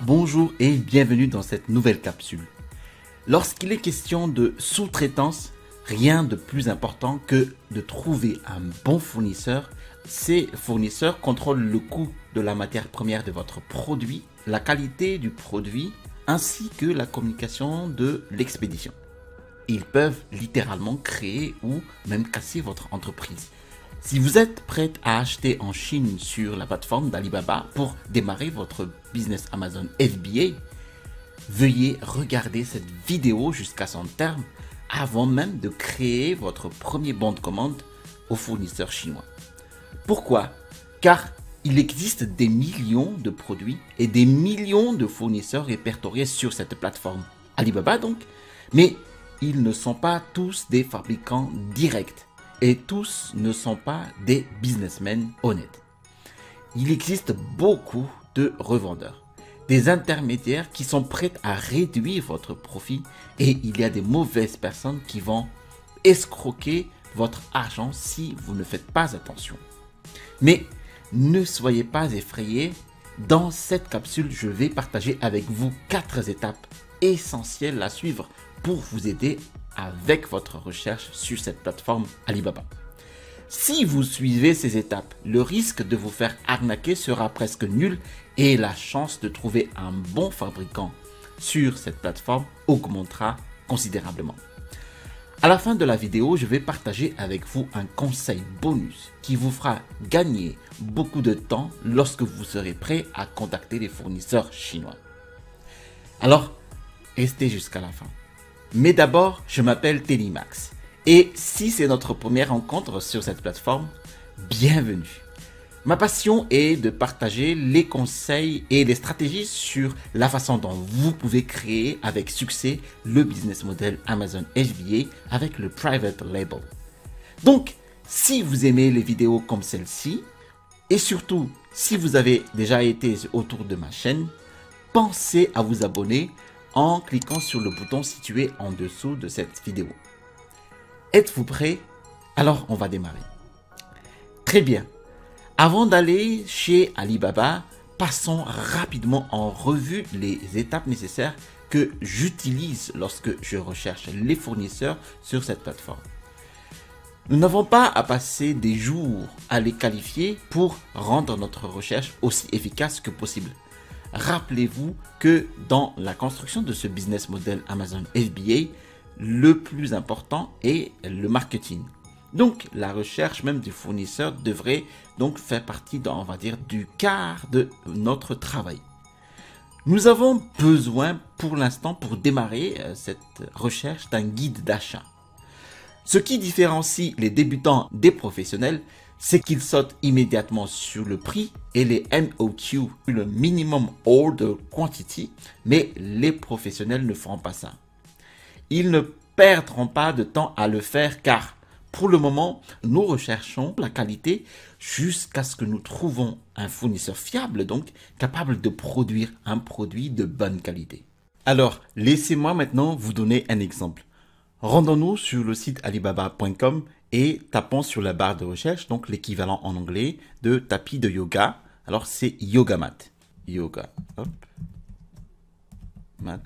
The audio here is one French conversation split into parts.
Bonjour et bienvenue dans cette nouvelle capsule. Lorsqu'il est question de sous-traitance, rien de plus important que de trouver un bon fournisseur. Ces fournisseurs contrôlent le coût de la matière première de votre produit, la qualité du produit, ainsi que la communication de l'expédition. Ils peuvent littéralement créer ou même casser votre entreprise. Si vous êtes prêt à acheter en Chine sur la plateforme d'Alibaba pour démarrer votre business Amazon FBA, veuillez regarder cette vidéo jusqu'à son terme avant même de créer votre premier bon de commande au fournisseur chinois. Pourquoi? Car il existe des millions de produits et des millions de fournisseurs répertoriés sur cette plateforme Alibaba donc, mais ils ne sont pas tous des fabricants directs. Et tous ne sont pas des businessmen honnêtes. Il existe beaucoup de revendeurs, des intermédiaires qui sont prêts à réduire votre profit et il y a des mauvaises personnes qui vont escroquer votre argent si vous ne faites pas attention. Mais ne soyez pas effrayés, dans cette capsule, je vais partager avec vous 4 étapes essentielles à suivre pour vous aider avec votre recherche sur cette plateforme Alibaba. Si vous suivez ces étapes, le risque de vous faire arnaquer sera presque nul et la chance de trouver un bon fabricant sur cette plateforme augmentera considérablement. À la fin de la vidéo, je vais partager avec vous un conseil bonus qui vous fera gagner beaucoup de temps lorsque vous serez prêt à contacter les fournisseurs chinois. Alors, restez jusqu'à la fin. Mais d'abord, je m'appelle Tellimax et si c'est notre première rencontre sur cette plateforme, bienvenue. Ma passion est de partager les conseils et les stratégies sur la façon dont vous pouvez créer avec succès le business model Amazon FBA avec le private label. Donc, si vous aimez les vidéos comme celle-ci et surtout si vous avez déjà été autour de ma chaîne, pensez à vous abonner en cliquant sur le bouton situé en dessous de cette vidéo. Êtes-vous prêts? Alors on va démarrer. Très bien. Avant d'aller chez Alibaba, passons rapidement en revue les étapes nécessaires que j'utilise lorsque je recherche les fournisseurs sur cette plateforme. Nous n'avons pas à passer des jours à les qualifier pour rendre notre recherche aussi efficace que possible. Rappelez-vous que dans la construction de ce business model Amazon FBA, le plus important est le marketing. Donc, la recherche même du fournisseur devrait donc faire partie, on va dire, du quart de notre travail. Nous avons besoin pour l'instant, pour démarrer cette recherche, d'un guide d'achat. Ce qui différencie les débutants des professionnels, c'est qu'ils sautent immédiatement sur le prix et les MOQ, le Minimum Order Quantity, mais les professionnels ne feront pas ça. Ils ne perdront pas de temps à le faire car, pour le moment, nous recherchons la qualité jusqu'à ce que nous trouvons un fournisseur fiable, donc capable de produire un produit de bonne qualité. Alors, laissez-moi maintenant vous donner un exemple. Rendons-nous sur le site alibaba.com et tapons sur la barre de recherche, donc l'équivalent en anglais de tapis de yoga. Alors c'est yoga mat. Yoga, hop, mat.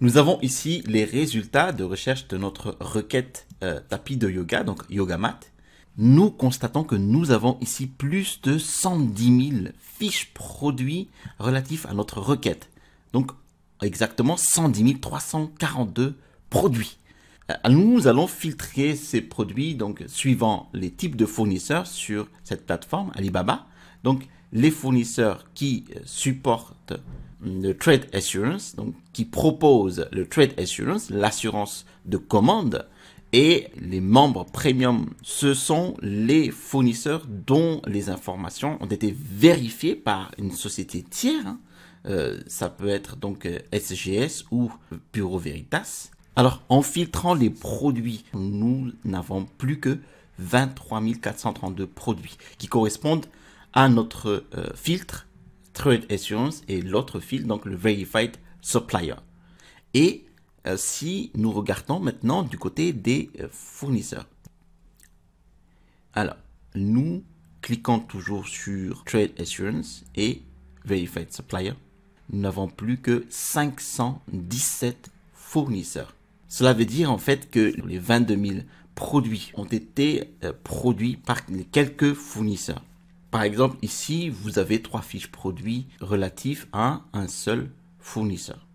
Nous avons ici les résultats de recherche de notre requête tapis de yoga, donc yoga mat. Nous constatons que nous avons ici plus de 110 000 fiches produits relatifs à notre requête. Donc exactement 110 342 produits. Nous allons filtrer ces produits donc suivant les types de fournisseurs sur cette plateforme Alibaba. Donc les fournisseurs qui supportent le Trade Assurance, donc qui proposent le Trade Assurance, l'assurance de commande, et les membres premium, ce sont les fournisseurs dont les informations ont été vérifiées par une société tiers. Ça peut être donc SGS ou Bureau Veritas. Alors, en filtrant les produits, nous n'avons plus que 23 432 produits qui correspondent à notre filtre Trade Assurance et l'autre filtre, donc le Verified Supplier. Et si nous regardons maintenant du côté des fournisseurs. Alors, nous cliquons toujours sur Trade Assurance et Verified Supplier, nous n'avons plus que 517 fournisseurs. Cela veut dire en fait que les 22 000 produits ont été produits par quelques fournisseurs. Par exemple, ici, vous avez 3 fiches produits relatifs à un seul fournisseur.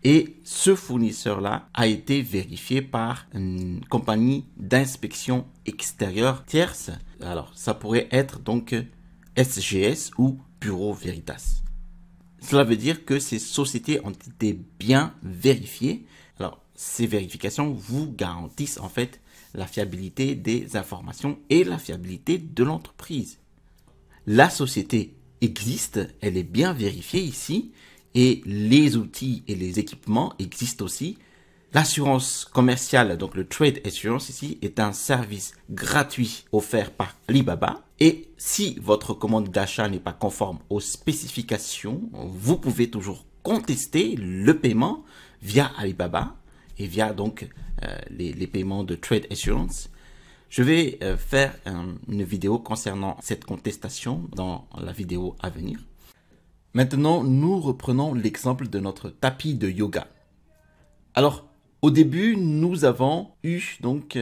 Et ce fournisseur-là a été vérifié par une compagnie d'inspection extérieure tierce. Alors, ça pourrait être donc SGS ou Bureau Veritas. Cela veut dire que ces sociétés ont été bien vérifiées. Alors, ces vérifications vous garantissent en fait la fiabilité des informations et la fiabilité de l'entreprise. La société existe, elle est bien vérifiée ici et les outils et les équipements existent aussi. L'assurance commerciale, donc le Trade Assurance ici, est un service gratuit offert par Alibaba. Et si votre commande d'achat n'est pas conforme aux spécifications, vous pouvez toujours contester le paiement via Alibaba et via donc les paiements de Trade Assurance. Je vais faire une vidéo concernant cette contestation dans la vidéo à venir. Maintenant, nous reprenons l'exemple de notre tapis de yoga. Alors, au début, nous avons eu, donc,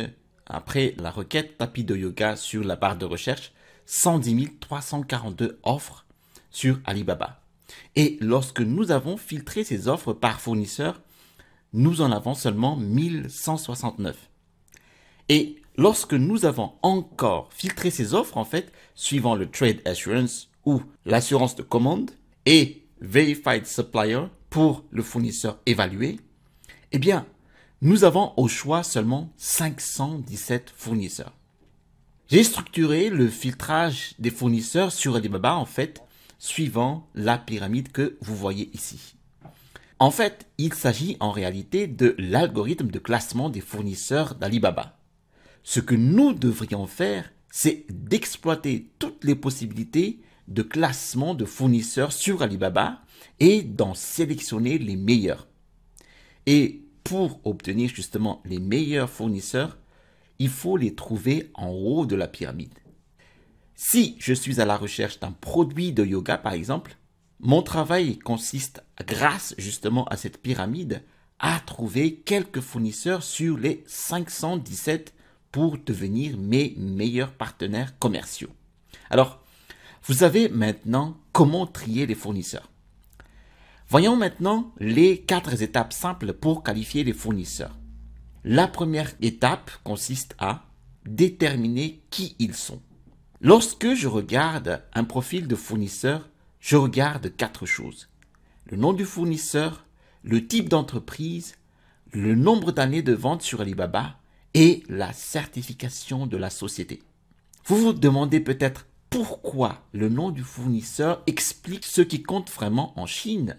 après la requête tapis de yoga sur la barre de recherche, 110 342 offres sur Alibaba. Et lorsque nous avons filtré ces offres par fournisseur, nous en avons seulement 1169. Et lorsque nous avons encore filtré ces offres, en fait, suivant le Trade Assurance ou l'assurance de commande et Verified Supplier pour le fournisseur évalué, eh bien, nous avons au choix seulement 517 fournisseurs. J'ai structuré le filtrage des fournisseurs sur Alibaba, en fait, suivant la pyramide que vous voyez ici. En fait, il s'agit en réalité de l'algorithme de classement des fournisseurs d'Alibaba. Ce que nous devrions faire, c'est d'exploiter toutes les possibilités de classement de fournisseurs sur Alibaba et d'en sélectionner les meilleurs. Et pour obtenir justement les meilleurs fournisseurs, il faut les trouver en haut de la pyramide. Si je suis à la recherche d'un produit de yoga par exemple, mon travail consiste, grâce justement à cette pyramide, à trouver quelques fournisseurs sur les 517 pour devenir mes meilleurs partenaires commerciaux. Alors, vous savez maintenant comment trier les fournisseurs. Voyons maintenant les 4 étapes simples pour qualifier les fournisseurs. La première étape consiste à déterminer qui ils sont. Lorsque je regarde un profil de fournisseur, je regarde 4 choses. Le nom du fournisseur, le type d'entreprise, le nombre d'années de vente sur Alibaba et la certification de la société. Vous vous demandez peut-être pourquoi le nom du fournisseur explique ce qui compte vraiment en Chine.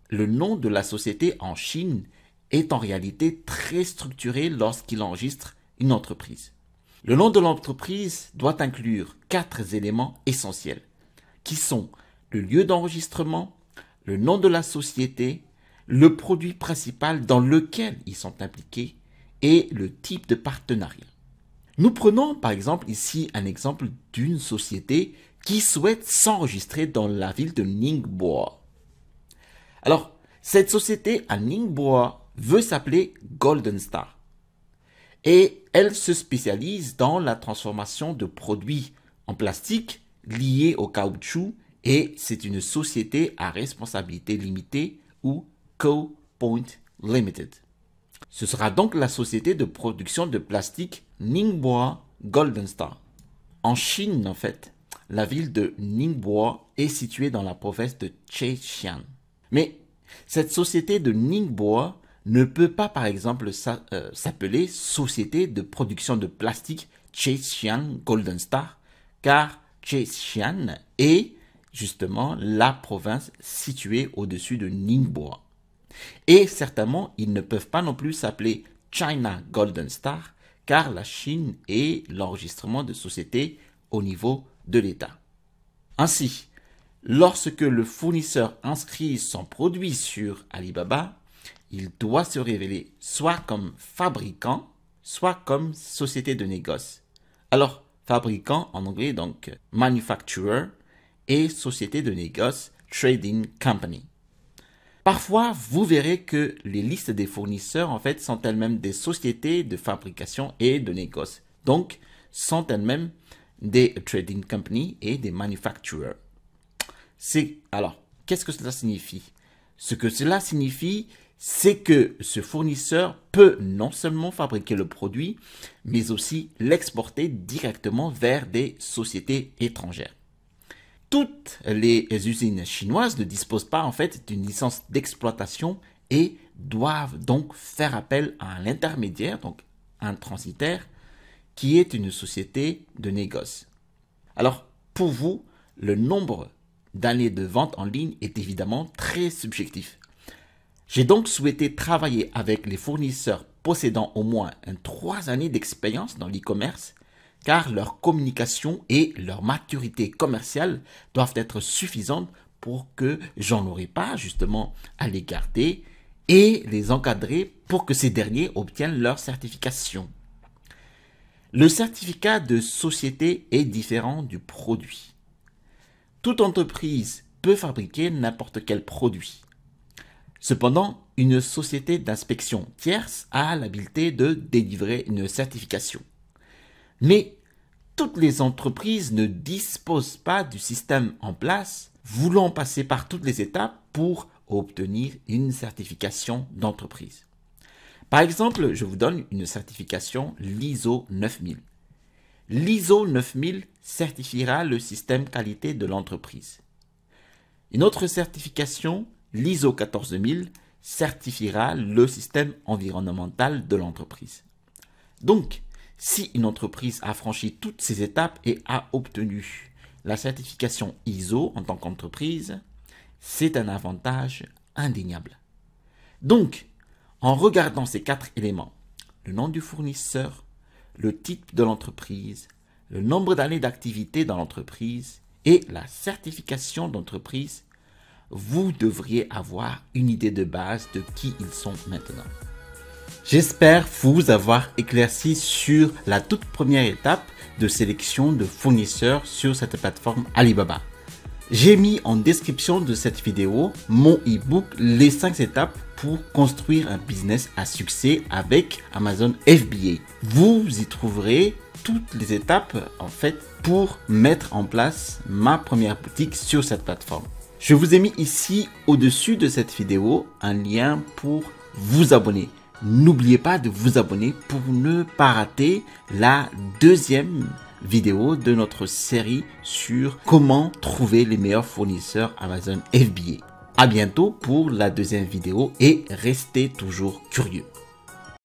Le nom de la société en Chine est en réalité très structuré lorsqu'il enregistre une entreprise. Le nom de l'entreprise doit inclure 4 éléments essentiels, qui sont le lieu d'enregistrement, le nom de la société, le produit principal dans lequel ils sont impliqués et le type de partenariat. Nous prenons par exemple ici un exemple d'une société qui souhaite s'enregistrer dans la ville de Ningbo. Alors, cette société à Ningbo veut s'appeler Golden Star et elle se spécialise dans la transformation de produits en plastique liés au caoutchouc et c'est une société à responsabilité limitée ou Co-Point Limited. Ce sera donc la société de production de plastique Ningbo Golden Star. En Chine, en fait, la ville de Ningbo est située dans la province de Zhejiang. Mais cette société de Ningbo ne peut pas, par exemple, s'appeler Société de production de plastique Zhejiang Golden Star, car Zhejiang est justement la province située au-dessus de Ningbo. Et certainement, ils ne peuvent pas non plus s'appeler China Golden Star, car la Chine est l'enregistrement de société au niveau de l'État. Ainsi, lorsque le fournisseur inscrit son produit sur Alibaba, il doit se révéler soit comme fabricant, soit comme société de négoce. Alors, fabricant en anglais, donc manufacturer, et société de négoce, Trading Company. Parfois, vous verrez que les listes des fournisseurs, en fait, sont elles-mêmes des sociétés de fabrication et de négoce. Donc, sont elles-mêmes des trading companies et des manufacturers. Alors, qu'est-ce que cela signifie? Ce que cela signifie, c'est que ce fournisseur peut non seulement fabriquer le produit, mais aussi l'exporter directement vers des sociétés étrangères. Toutes les usines chinoises ne disposent pas en fait d'une licence d'exploitation et doivent donc faire appel à un intermédiaire, donc un transitaire, qui est une société de négoce. Alors, pour vous, le nombre d'années de vente en ligne est évidemment très subjectif. J'ai donc souhaité travailler avec les fournisseurs possédant au moins 3 années d'expérience dans l'e-commerce, car leur communication et leur maturité commerciale doivent être suffisantes pour que j'en aurai pas justement à les garder et les encadrer pour que ces derniers obtiennent leur certification. Le certificat de société est différent du produit. Toute entreprise peut fabriquer n'importe quel produit. Cependant, une société d'inspection tierce a l'habilité de délivrer une certification. Mais toutes les entreprises ne disposent pas du système en place, voulant passer par toutes les étapes pour obtenir une certification d'entreprise. Par exemple, je vous donne une certification l'ISO 9000. L'ISO 9000 certifiera le système qualité de l'entreprise. Une autre certification, l'ISO 14000, certifiera le système environnemental de l'entreprise. Donc, si une entreprise a franchi toutes ces étapes et a obtenu la certification ISO en tant qu'entreprise, c'est un avantage indéniable. Donc, en regardant ces 4 éléments, le nom du fournisseur, le type de l'entreprise, le nombre d'années d'activité dans l'entreprise et la certification d'entreprise, vous devriez avoir une idée de base de qui ils sont maintenant. J'espère vous avoir éclairci sur la toute première étape de sélection de fournisseurs sur cette plateforme Alibaba. J'ai mis en description de cette vidéo mon e-book Les 5 étapes pour construire un business à succès avec Amazon FBA. Vous y trouverez toutes les étapes en fait pour mettre en place ma première boutique sur cette plateforme. Je vous ai mis ici au-dessus de cette vidéo un lien pour vous abonner. N'oubliez pas de vous abonner pour ne pas rater la deuxième vidéo de notre série sur comment trouver les meilleurs fournisseurs Amazon FBA. À bientôt pour la deuxième vidéo et restez toujours curieux.